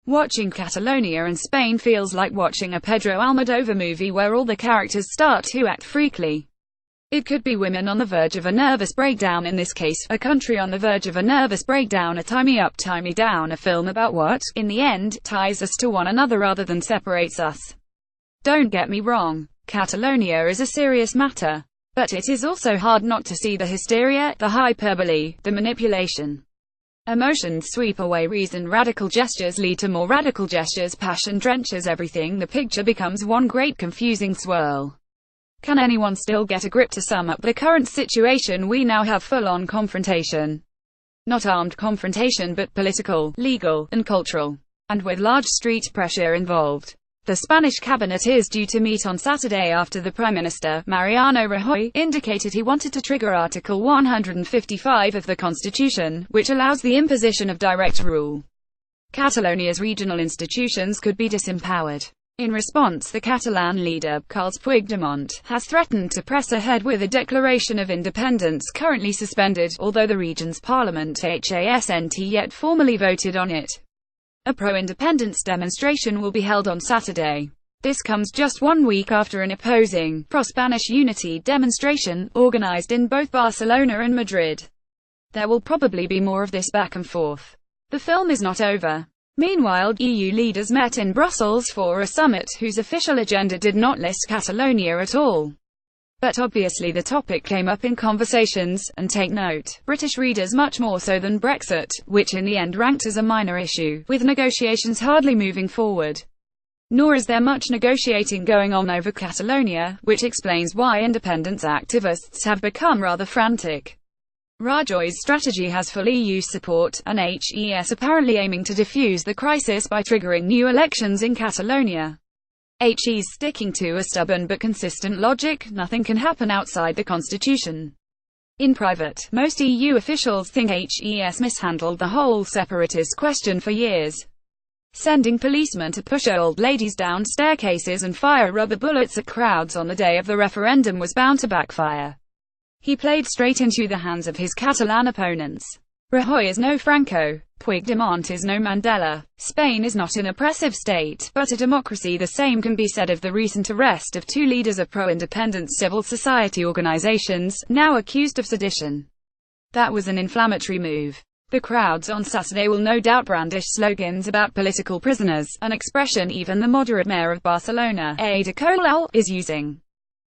Watching Catalonia and Spain feels like watching a Pedro Almodovar movie where all the characters start to act freakily. It could be women on the verge of a nervous breakdown, in this case, a country on the verge of a nervous breakdown, a tie me up, tie me down, a film about what, in the end, ties us to one another rather than separates us. Don't get me wrong, Catalonia is a serious matter. But it is also hard not to see the hysteria, the hyperbole, the manipulation. Emotions sweep away reason, radical gestures lead to more radical gestures, passion drenches everything, the picture becomes one great confusing swirl. Can anyone still get a grip? To sum up the current situation, we now have full-on confrontation. Not armed confrontation but political, legal, and cultural. And with large street pressure involved. The Spanish cabinet is due to meet on Saturday after the Prime Minister, Mariano Rajoy, indicated he wanted to trigger Article 155 of the Constitution, which allows the imposition of direct rule. Catalonia's regional institutions could be disempowered. In response, the Catalan leader, Carles Puigdemont, has threatened to press ahead with a declaration of independence currently suspended, although the region's parliament hasn't yet formally voted on it. A pro-independence demonstration will be held on Saturday. This comes just 1 week after an opposing, pro-Spanish unity demonstration, organized in both Barcelona and Madrid. There will probably be more of this back and forth. The film is not over. Meanwhile, EU leaders met in Brussels for a summit whose official agenda did not list Catalonia at all. But obviously the topic came up in conversations, and take note, British readers much more so than Brexit, which in the end ranked as a minor issue, with negotiations hardly moving forward. Nor is there much negotiating going on over Catalonia, which explains why independence activists have become rather frantic. Rajoy's strategy has full EU support, and HES apparently aiming to defuse the crisis by triggering new elections in Catalonia. HE's sticking to a stubborn but consistent logic: nothing can happen outside the constitution. In private, most EU officials think HES mishandled the whole separatist question for years. Sending policemen to push old ladies down staircases and fire rubber bullets at crowds on the day of the referendum was bound to backfire. He played straight into the hands of his Catalan opponents. Rajoy is no Franco. Puigdemont is no Mandela. Spain is not an oppressive state, but a democracy. The same can be said of the recent arrest of 2 leaders of pro-independence civil society organizations, now accused of sedition. That was an inflammatory move. The crowds on Saturday will no doubt brandish slogans about political prisoners, an expression even the moderate mayor of Barcelona, Ada Colau, is using.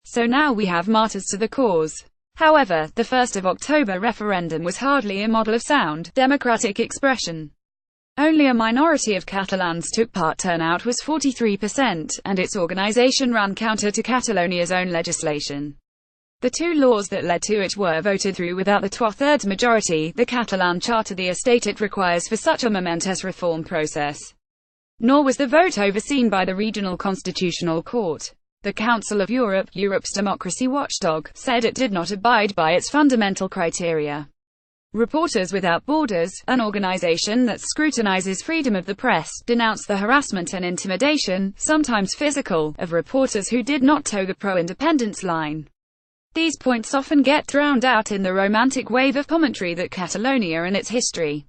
So now we have martyrs to the cause. However, the 1st of October referendum was hardly a model of sound, democratic expression. Only a minority of Catalans took part. Turnout was 43%, and its organization ran counter to Catalonia's own legislation. The 2 laws that led to it were voted through without the 2/3 majority, the Catalan Charter, the estate it requires for such a momentous reform process. Nor was the vote overseen by the Regional Constitutional Court. The Council of Europe, Europe's democracy watchdog, said it did not abide by its fundamental criteria. Reporters Without Borders, an organization that scrutinizes freedom of the press, denounced the harassment and intimidation, sometimes physical, of reporters who did not toe the pro-independence line. These points often get drowned out in the romantic wave of commentary that Catalonia and its history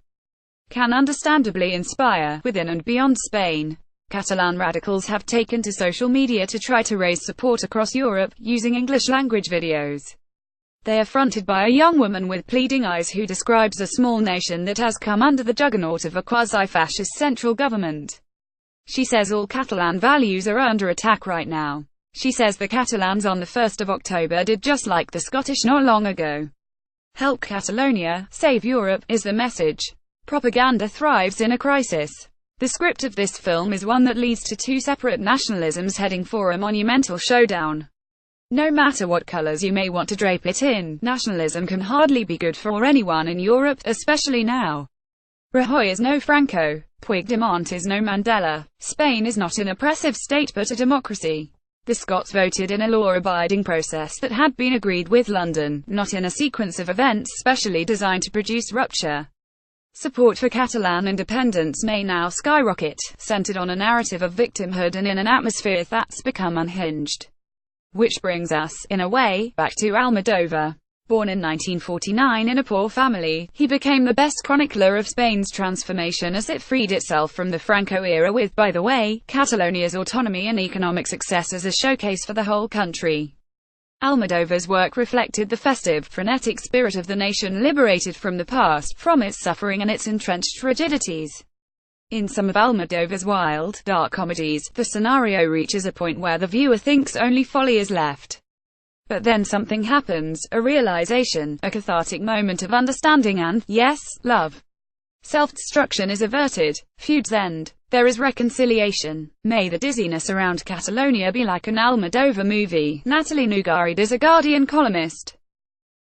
can understandably inspire, within and beyond Spain. Catalan radicals have taken to social media to try to raise support across Europe, using English-language videos. They are fronted by a young woman with pleading eyes who describes a small nation that has come under the juggernaut of a quasi-fascist central government. She says all Catalan values are under attack right now. She says the Catalans on the 1st of October did just like the Scottish not long ago. Help Catalonia, save Europe, is the message. Propaganda thrives in a crisis. The script of this film is one that leads to 2 separate nationalisms heading for a monumental showdown. No matter what colors you may want to drape it in, nationalism can hardly be good for anyone in Europe, especially now. Rajoy is no Franco. Puigdemont is no Mandela. Spain is not an oppressive state but a democracy. The Scots voted in a law-abiding process that had been agreed with London, not in a sequence of events specially designed to produce rupture. Support for Catalan independence may now skyrocket, centered on a narrative of victimhood and in an atmosphere that's become unhinged. Which brings us, in a way, back to Almodovar. Born in 1949 in a poor family, he became the best chronicler of Spain's transformation as it freed itself from the Franco era with, by the way, Catalonia's autonomy and economic success as a showcase for the whole country. Almodóvar's work reflected the festive, frenetic spirit of the nation liberated from the past, from its suffering and its entrenched rigidities. In some of Almodóvar's wild, dark comedies, the scenario reaches a point where the viewer thinks only folly is left. But then something happens, a realization, a cathartic moment of understanding and, yes, love. Self-destruction is averted, feuds end, there is reconciliation. May the dizziness around Catalonia be like an Almodóvar movie. Natalie Nougayrède is a Guardian columnist.